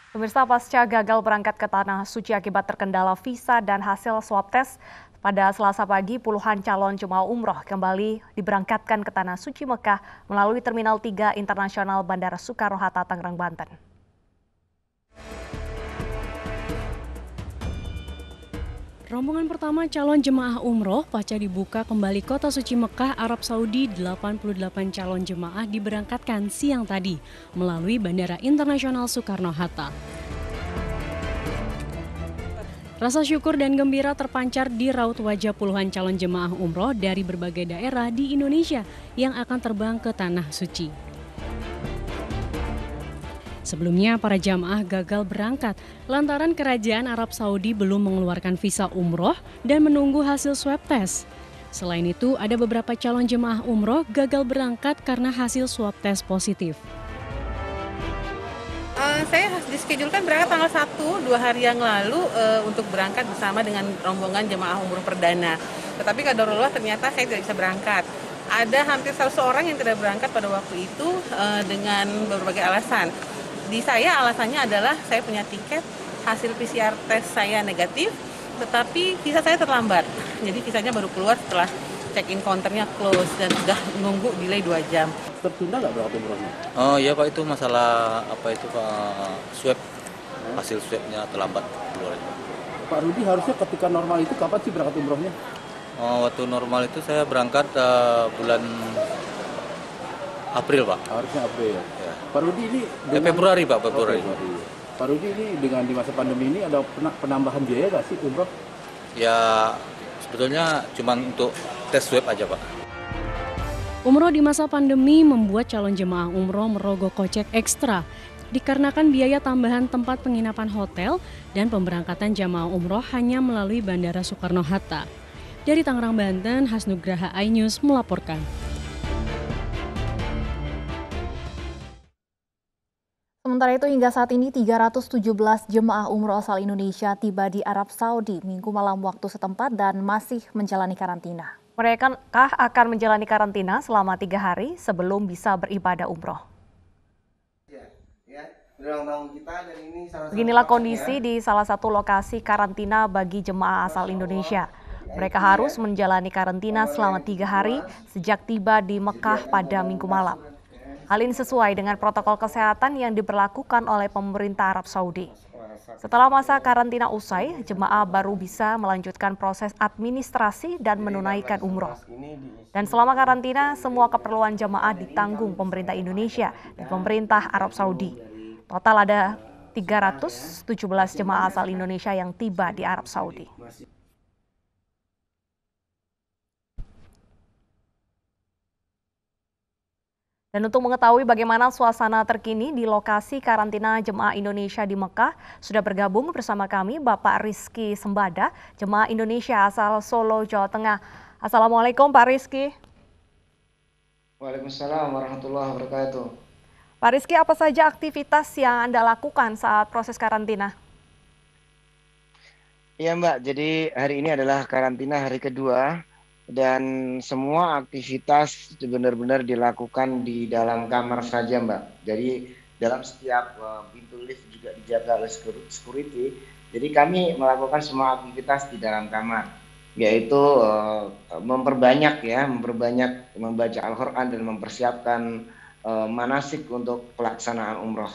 Pemirsa, pasca gagal berangkat ke Tanah Suci akibat terkendala visa dan hasil swab tes, pada Selasa pagi puluhan calon jemaah umroh kembali diberangkatkan ke Tanah Suci Mekah melalui Terminal 3 Internasional Bandara Soekarno-Hatta, Tangerang, Banten. Rombongan pertama calon jemaah umroh pasca dibuka kembali kota suci Mekah, Arab Saudi, 88 calon jemaah diberangkatkan siang tadi melalui Bandara Internasional Soekarno-Hatta. Rasa syukur dan gembira terpancar di raut wajah puluhan calon jemaah umroh dari berbagai daerah di Indonesia yang akan terbang ke Tanah Suci. Sebelumnya, para jamaah gagal berangkat lantaran kerajaan Arab Saudi belum mengeluarkan visa umroh dan menunggu hasil swab test. Selain itu, ada beberapa calon jemaah umroh gagal berangkat karena hasil swab test positif. Saya dischedule-kan berangkat tanggal 1, 2 hari yang lalu untuk berangkat bersama dengan rombongan jemaah umroh perdana. Tetapi qadarullah ternyata saya tidak bisa berangkat. Ada hampir 100 orang yang tidak berangkat pada waktu itu dengan berbagai alasan. Di saya alasannya adalah saya punya tiket, hasil PCR tes saya negatif, tetapi visa saya terlambat. Jadi visanya baru keluar setelah check-in counternya close dan sudah nunggu delay 2 jam. Tertunda nggak berangkat umrohnya? Oh iya Pak, itu masalah apa itu Pak, swab, hasil swabnya terlambat keluar. Pak Rudi, harusnya ketika normal itu kapan sih berangkat umrohnya? Oh, waktu normal itu saya berangkat bulan April Pak. Harusnya April. Ya. Pak Rudi ini Februari Pak, Februari. Pak Rudi ini dengan di masa pandemi ini ada penambahan biaya nggak sih umroh? Ya sebetulnya cuma untuk tes swab aja Pak. Umroh di masa pandemi membuat calon jemaah umroh merogoh kocek ekstra dikarenakan biaya tambahan tempat penginapan hotel dan pemberangkatan jamaah umroh hanya melalui Bandara Soekarno-Hatta. Dari Tangerang, Banten, Hasnugraha iNews melaporkan. Sementara itu hingga saat ini 317 jemaah umroh asal Indonesia tiba di Arab Saudi Minggu malam waktu setempat dan masih menjalani karantina. Mereka akan menjalani karantina selama 3 hari sebelum bisa beribadah umroh. Beginilah kondisi di salah satu lokasi karantina bagi jemaah asal Indonesia. Mereka harus menjalani karantina selama 3 hari sejak tiba di Mekah pada Minggu malam. Hal ini sesuai dengan protokol kesehatan yang diberlakukan oleh pemerintah Arab Saudi. Setelah masa karantina usai, jemaah baru bisa melanjutkan proses administrasi dan menunaikan umroh. Dan selama karantina, semua keperluan jemaah ditanggung pemerintah Indonesia dan pemerintah Arab Saudi. Total ada 317 jemaah asal Indonesia yang tiba di Arab Saudi. Dan untuk mengetahui bagaimana suasana terkini di lokasi karantina jemaah Indonesia di Mekah, sudah bergabung bersama kami Bapak Rizky Sembada, jemaah Indonesia asal Solo, Jawa Tengah. Assalamualaikum Pak Rizky. Waalaikumsalam warahmatullahi wabarakatuh. Pak Rizky, apa saja aktivitas yang Anda lakukan saat proses karantina? Iya Mbak, jadi hari ini adalah karantina hari kedua. Dan semua aktivitas benar-benar dilakukan di dalam kamar saja Mbak. Jadi dalam setiap pintu lift juga dijaga oleh security. Jadi kami melakukan semua aktivitas di dalam kamar. Yaitu memperbanyak membaca Al-Quran dan mempersiapkan manasik untuk pelaksanaan umroh.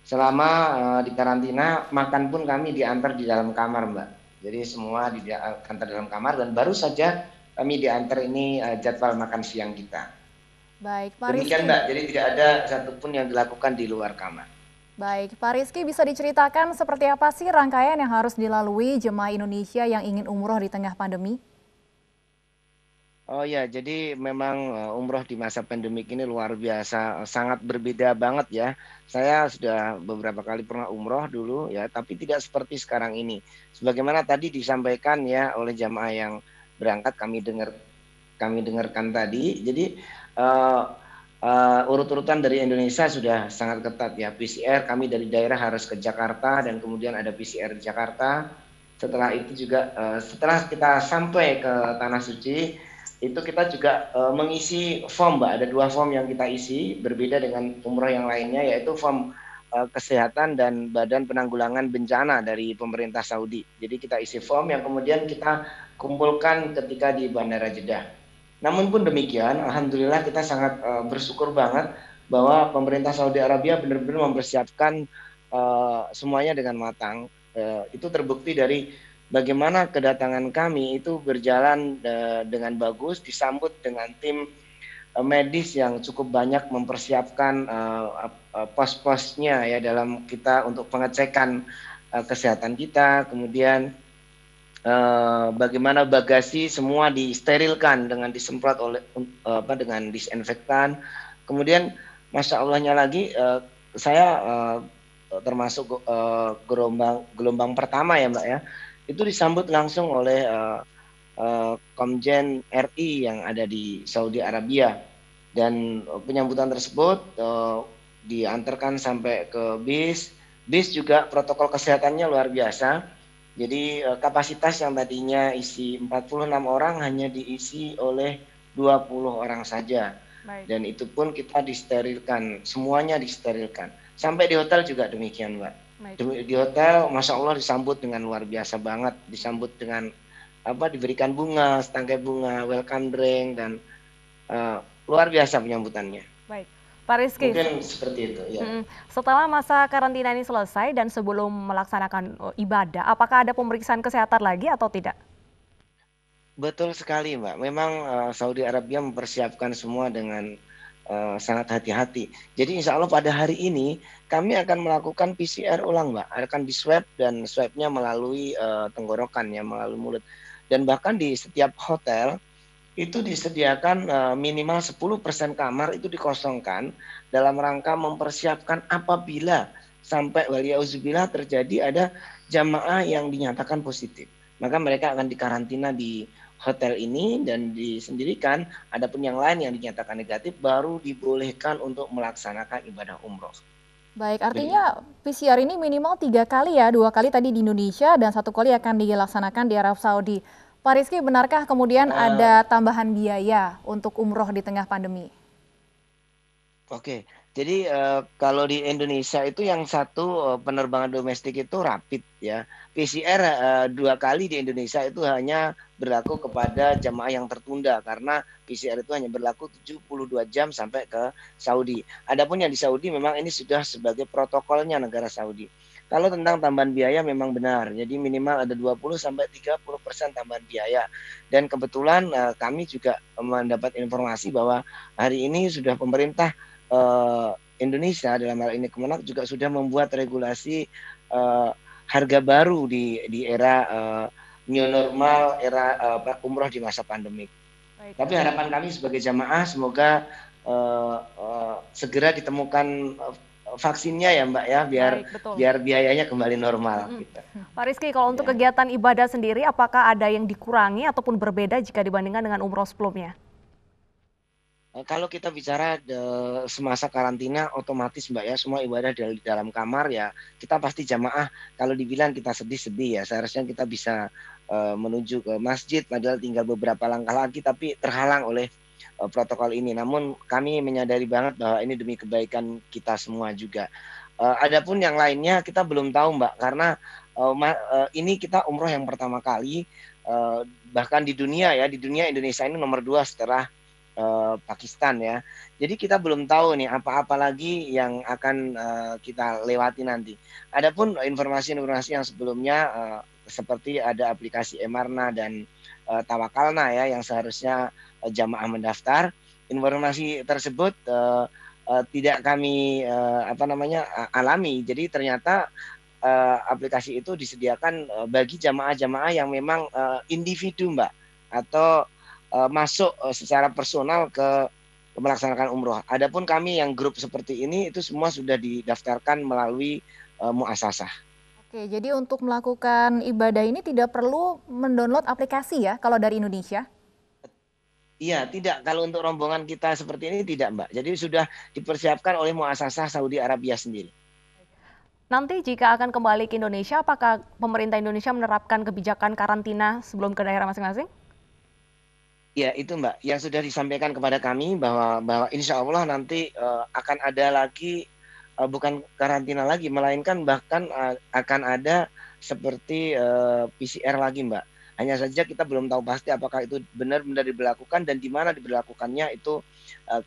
Selama di karantina, makan pun kami diantar di dalam kamar Mbak. Jadi semua diantar dalam kamar dan baru saja kami diantar ini jadwal makan siang kita. Baik, Pak Rizky. Demikian Mbak, jadi tidak ada satupun yang dilakukan di luar kamar. Baik, Pak Rizky, bisa diceritakan seperti apa sih rangkaian yang harus dilalui jemaah Indonesia yang ingin umroh di tengah pandemi? Oh ya, jadi memang umroh di masa pandemik ini luar biasa, sangat berbeda banget ya. Saya sudah beberapa kali pernah umroh dulu ya, tapi tidak seperti sekarang ini. Sebagaimana tadi disampaikan ya oleh jamaah yang berangkat kami dengarkan tadi. Jadi urut-urutan dari Indonesia sudah sangat ketat ya. PCR kami dari daerah harus ke Jakarta dan kemudian ada PCR di Jakarta. Setelah itu juga setelah kita sampai ke Tanah Suci itu kita juga mengisi form Mbak. Ada 2 form yang kita isi berbeda dengan umroh yang lainnya, yaitu form Kesehatan dan Badan Penanggulangan Bencana dari pemerintah Saudi. Jadi kita isi form yang kemudian kita kumpulkan ketika di Bandara Jeddah. Namun pun demikian, alhamdulillah kita sangat bersyukur banget bahwa pemerintah Saudi Arabia benar-benar mempersiapkan semuanya dengan matang. Itu terbukti dari bagaimana kedatangan kami itu berjalan dengan bagus, disambut dengan tim medis yang cukup banyak mempersiapkan pos-posnya ya dalam kita untuk pengecekan kesehatan kita, kemudian bagaimana bagasi semua disterilkan dengan disemprot oleh dengan disinfektan. Kemudian masya Allahnya lagi saya termasuk gelombang pertama ya Mbak ya, itu disambut langsung oleh Komjen RI yang ada di Saudi Arabia, dan penyambutan tersebut diantarkan sampai ke bis juga protokol kesehatannya luar biasa. Jadi kapasitas yang tadinya isi 46 orang hanya diisi oleh 20 orang saja. Baik. Dan itu pun kita disterilkan, semuanya disterilkan. Sampai di hotel juga demikian Mbak. Baik. Di hotel Masya Allah disambut dengan luar biasa banget, disambut dengan diberikan bunga, setangkai bunga, welcome drink, dan luar biasa penyambutannya. Baik, Pak Rizky. Mungkin seperti itu. Ya. Setelah masa karantina ini selesai dan sebelum melaksanakan ibadah, apakah ada pemeriksaan kesehatan lagi atau tidak? Betul sekali, Mbak. Memang Saudi Arabia mempersiapkan semua dengan sangat hati-hati. Jadi insya Allah pada hari ini kami akan melakukan PCR ulang, Mbak. Akan di swab, dan swabnya melalui tenggorokan ya, melalui mulut. Dan bahkan di setiap hotel itu disediakan minimal 10% kamar itu dikosongkan dalam rangka mempersiapkan apabila sampai waliyauzubillah terjadi ada jamaah yang dinyatakan positif. Maka mereka akan dikarantina di hotel ini dan disendirikan. Adapun yang lain yang dinyatakan negatif baru dibolehkan untuk melaksanakan ibadah umroh. Baik, artinya PCR ini minimal 3 kali ya, 2 kali tadi di Indonesia dan 1 kali akan dilaksanakan di Arab Saudi. Pak Rizky, benarkah kemudian ada tambahan biaya untuk umroh di tengah pandemi? Oke, jadi kalau di Indonesia itu yang satu penerbangan domestik itu rapid ya. PCR 2 kali di Indonesia itu hanya berlaku kepada jamaah yang tertunda karena PCR itu hanya berlaku 72 jam sampai ke Saudi. Adapun yang di Saudi memang ini sudah sebagai protokolnya negara Saudi. Kalau tentang tambahan biaya memang benar. Jadi minimal ada 20-30% tambahan biaya. Dan kebetulan kami juga mendapat informasi bahwa hari ini sudah pemerintah Indonesia dalam hal ini Kemenak juga sudah membuat regulasi harga baru di era new normal, era umroh di masa pandemik. Baik. Tapi harapan kami sebagai jamaah semoga segera ditemukan vaksinnya ya Mbak ya, biar biayanya kembali normal. Gitu. Pak Rizky, kalau untuk kegiatan ibadah sendiri apakah ada yang dikurangi ataupun berbeda jika dibandingkan dengan umroh sebelumnya? Kalau kita bicara semasa karantina otomatis Mbak ya, semua ibadah di dalam kamar ya, kita pasti jamaah. Kalau dibilang kita sedih-sedih ya, seharusnya kita bisa menuju ke masjid padahal tinggal beberapa langkah lagi, tapi terhalang oleh protokol ini. Namun kami menyadari banget bahwa ini demi kebaikan kita semua juga. Adapun yang lainnya kita belum tahu Mbak, karena ini kita umroh yang pertama kali, bahkan di dunia ya, di dunia Indonesia ini nomor 2 setelah Pakistan ya. Jadi kita belum tahu nih apa-apa lagi yang akan kita lewati nanti. Adapun informasi-informasi yang sebelumnya seperti ada aplikasi Emarna dan Tawakalna ya yang seharusnya jamaah mendaftar. Informasi tersebut tidak kami alami. Jadi ternyata aplikasi itu disediakan bagi jamaah-jamaah yang memang individu Mbak, atau masuk secara personal ke melaksanakan umroh. Adapun kami yang grup seperti ini itu semua sudah didaftarkan melalui muasasah. Oke, jadi untuk melakukan ibadah ini tidak perlu mendownload aplikasi ya kalau dari Indonesia? Iya, tidak. Kalau untuk rombongan kita seperti ini tidak Mbak. Jadi sudah dipersiapkan oleh muasasah Saudi Arabia sendiri. Nanti jika akan kembali ke Indonesia, apakah pemerintah Indonesia menerapkan kebijakan karantina sebelum ke daerah masing-masing? Ya itu Mbak, yang sudah disampaikan kepada kami bahwa insya Allah nanti akan ada lagi bukan karantina lagi, melainkan bahkan akan ada seperti PCR lagi, Mbak. Hanya saja kita belum tahu pasti apakah itu benar-benar diberlakukan dan di mana diberlakukannya itu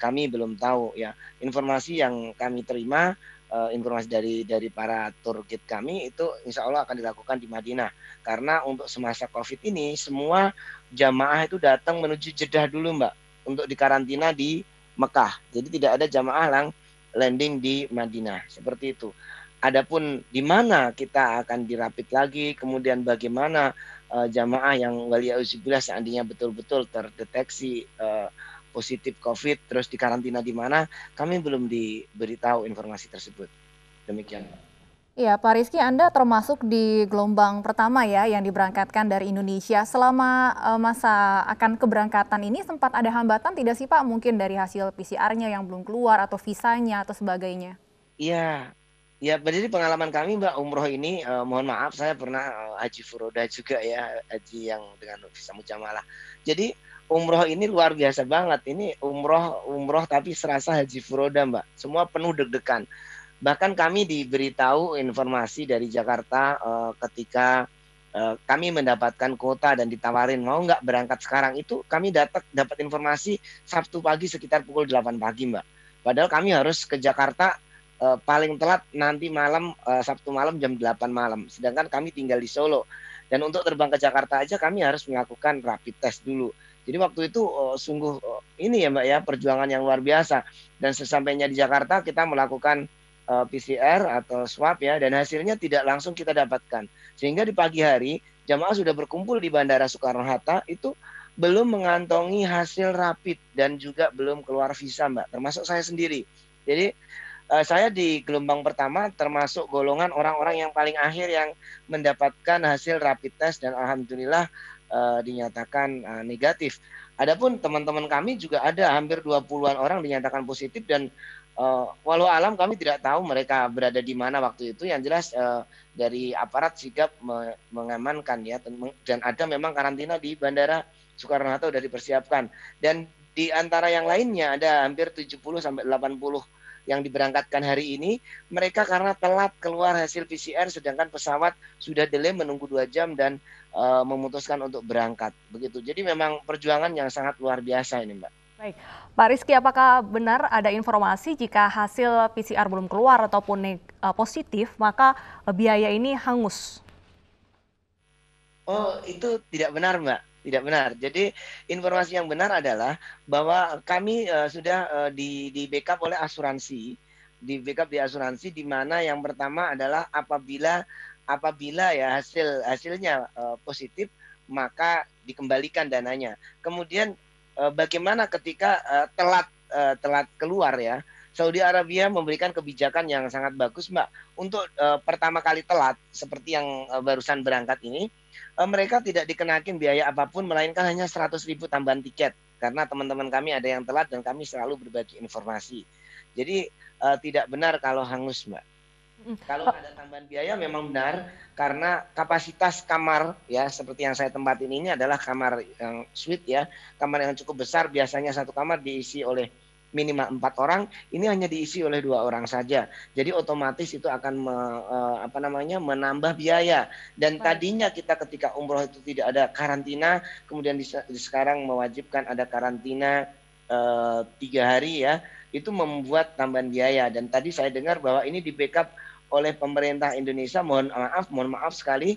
kami belum tahu ya. Informasi yang kami terima, informasi dari para tour guide kami itu insya Allah akan dilakukan di Madinah. Karena untuk semasa COVID ini semua jamaah itu datang menuju Jeddah dulu, Mbak, untuk dikarantina di Mekah. Jadi tidak ada jamaah landing di Madinah, seperti itu. Adapun di mana kita akan dirapit lagi, kemudian bagaimana jamaah yang waliyauzubillah seandainya betul-betul terdeteksi positif COVID terus dikarantina di mana, kami belum diberitahu informasi tersebut. Demikian. Iya, Pak Rizky, Anda termasuk di gelombang pertama ya yang diberangkatkan dari Indonesia. Selama masa akan keberangkatan ini sempat ada hambatan tidak sih Pak? Mungkin dari hasil PCR-nya yang belum keluar atau visanya atau sebagainya? Iya, ya jadi pengalaman kami Mbak umroh ini, mohon maaf saya pernah haji furoda juga ya, haji yang dengan visa mujamalah. Jadi umroh ini luar biasa banget. Ini umroh tapi serasa haji furoda Mbak. Semua penuh deg-degan. Bahkan kami diberitahu informasi dari Jakarta ketika kami mendapatkan kuota dan ditawarin mau nggak berangkat sekarang, itu kami dapat informasi Sabtu pagi sekitar pukul 8 pagi Mbak. Padahal kami harus ke Jakarta paling telat nanti malam, Sabtu malam jam 8 malam. Sedangkan kami tinggal di Solo. Dan untuk terbang ke Jakarta aja kami harus melakukan rapid test dulu. Jadi waktu itu sungguh ini ya Mbak ya, perjuangan yang luar biasa. Dan sesampainya di Jakarta kita melakukan PCR atau swab ya, dan hasilnya tidak langsung kita dapatkan. Sehingga di pagi hari jamaah sudah berkumpul di Bandara Soekarno-Hatta itu belum mengantongi hasil rapid dan juga belum keluar visa Mbak, termasuk saya sendiri. Jadi saya di gelombang pertama termasuk golongan orang-orang yang paling akhir yang mendapatkan hasil rapid test dan alhamdulillah dinyatakan negatif. Adapun teman-teman kami juga ada hampir 20-an orang dinyatakan positif dan walau alam kami tidak tahu mereka berada di mana waktu itu. Yang jelas dari aparat sigap mengamankan ya, dan ada memang karantina di Bandara Soekarno-Hatta sudah dipersiapkan. Dan di antara yang lainnya ada hampir 70-80 yang diberangkatkan hari ini, mereka karena telat keluar hasil PCR sedangkan pesawat sudah delay menunggu 2 jam dan memutuskan untuk berangkat. Begitu. Jadi memang perjuangan yang sangat luar biasa ini Mbak. Baik, Pak Rizky, apakah benar ada informasi jika hasil PCR belum keluar ataupun positif, maka biaya ini hangus? Oh, itu tidak benar, Mbak. Tidak benar. Jadi informasi yang benar adalah bahwa kami sudah di backup oleh asuransi, di backup di asuransi, di mana yang pertama adalah apabila ya hasilnya positif, maka dikembalikan dananya. Kemudian bagaimana ketika telat keluar ya, Saudi Arabia memberikan kebijakan yang sangat bagus Mbak. Untuk pertama kali telat seperti yang barusan berangkat ini, mereka tidak dikenakin biaya apapun melainkan hanya 100.000 tambahan tiket. Karena teman-teman kami ada yang telat dan kami selalu berbagi informasi. Jadi tidak benar kalau hangus Mbak. Kalau ada tambahan biaya memang benar karena kapasitas kamar ya seperti yang saya tempatin ini adalah kamar yang suite ya, kamar yang cukup besar, biasanya satu kamar diisi oleh minimal 4 orang, ini hanya diisi oleh 2 orang saja. Jadi otomatis itu akan menambah biaya. Dan tadinya kita ketika umroh itu tidak ada karantina, kemudian sekarang mewajibkan ada karantina 3 hari ya, itu membuat tambahan biaya. Dan tadi saya dengar bahwa ini di backup oleh pemerintah Indonesia, mohon maaf sekali,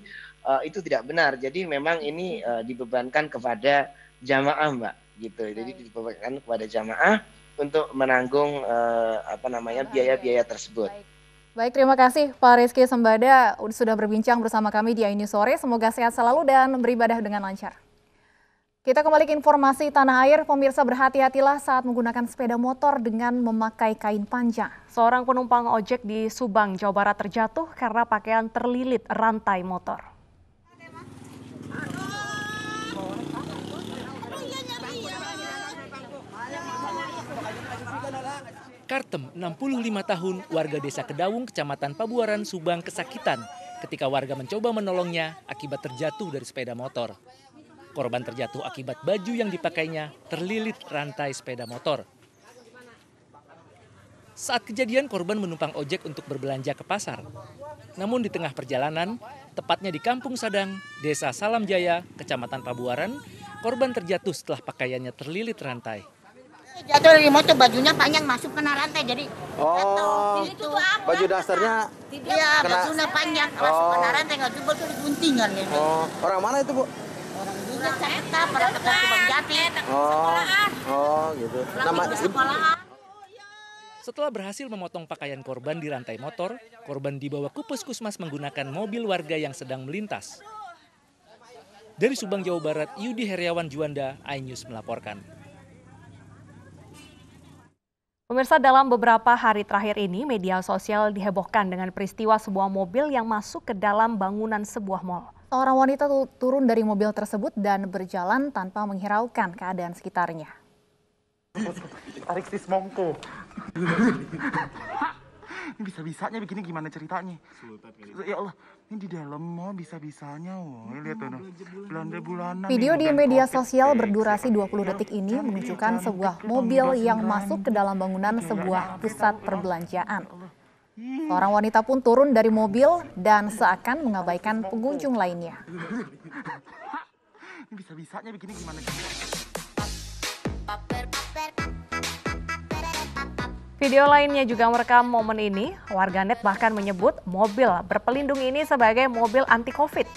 itu tidak benar. Jadi memang ini dibebankan kepada jamaah Mbak, gitu. Jadi dibebankan kepada jamaah untuk menanggung biaya-biaya tersebut. Baik, terima kasih Pak Rizky Sembada sudah berbincang bersama kami di iNews Sore. Semoga sehat selalu dan beribadah dengan lancar. Kita kembali ke informasi tanah air, pemirsa berhati-hatilah saat menggunakan sepeda motor dengan memakai kain panjang. Seorang penumpang ojek di Subang, Jawa Barat terjatuh karena pakaian terlilit rantai motor. Kartem, 65 tahun, warga desa Kedaung, Kecamatan Pabuaran, Subang kesakitan ketika warga mencoba menolongnya akibat terjatuh dari sepeda motor. Korban terjatuh akibat baju yang dipakainya terlilit rantai sepeda motor. Saat kejadian, korban menumpang ojek untuk berbelanja ke pasar. Namun di tengah perjalanan, tepatnya di Kampung Sadang, Desa Salam Jaya, Kecamatan Pabuaran, korban terjatuh setelah pakaiannya terlilit rantai. Jatuh dari motor, bajunya panjang masuk kena rantai, jadi Oh, itu baju dasarnya iya, bajunya panjang masuk kena rantai, nggak jebol tuh diguntingan ya. Oh, orang mana itu, Bu? Orang juga Jakarta, pada ketemu Bang Jati. Oh, gitu. Nama sekolahan. Setelah berhasil memotong pakaian korban di rantai motor, korban dibawa ke puskesmas menggunakan mobil warga yang sedang melintas. Dari Subang, Jawa Barat, Yudi Heriawan Juanda, iNews melaporkan. Pemirsa, dalam beberapa hari terakhir ini, media sosial dihebohkan dengan peristiwa sebuah mobil yang masuk ke dalam bangunan sebuah mal. Seorang wanita turun dari mobil tersebut dan berjalan tanpa menghiraukan keadaan sekitarnya. Tarik sis mongko. Ini bisa-bisanya begini, gimana ceritanya? Ya Allah, ini di dalam mau bisa-bisanya. Lihat tuh, belanda bulanan. Video di media sosial berdurasi 20 detik ini menunjukkan sebuah mobil yang masuk ke dalam bangunan sebuah pusat perbelanjaan. Seorang wanita pun turun dari mobil dan seakan mengabaikan pengunjung lainnya. Ini bisa-bisanya begini, gimana? Video lainnya juga merekam momen ini. Warganet bahkan menyebut mobil berpelindung ini sebagai mobil anti-Covid.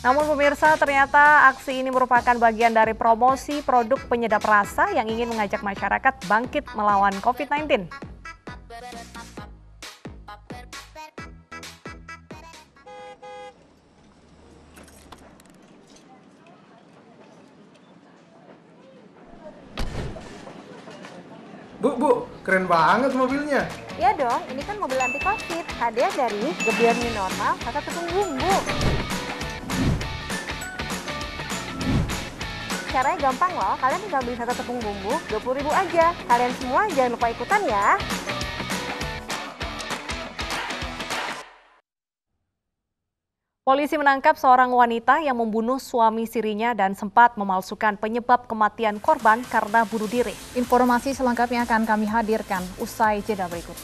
Namun pemirsa, ternyata aksi ini merupakan bagian dari promosi produk penyedap rasa yang ingin mengajak masyarakat bangkit melawan COVID-19. Bu, keren banget mobilnya. Ya dong, ini kan mobil anti COVID. Hadiah dari Gebiar New Normal, kata tepung bumbu. Caranya gampang loh, kalian tinggal beli satu tepung bumbu, 20.000 aja. Kalian semua jangan lupa ikutan ya. Polisi menangkap seorang wanita yang membunuh suami sirinya dan sempat memalsukan penyebab kematian korban karena bunuh diri. Informasi selengkapnya akan kami hadirkan usai jeda berikut.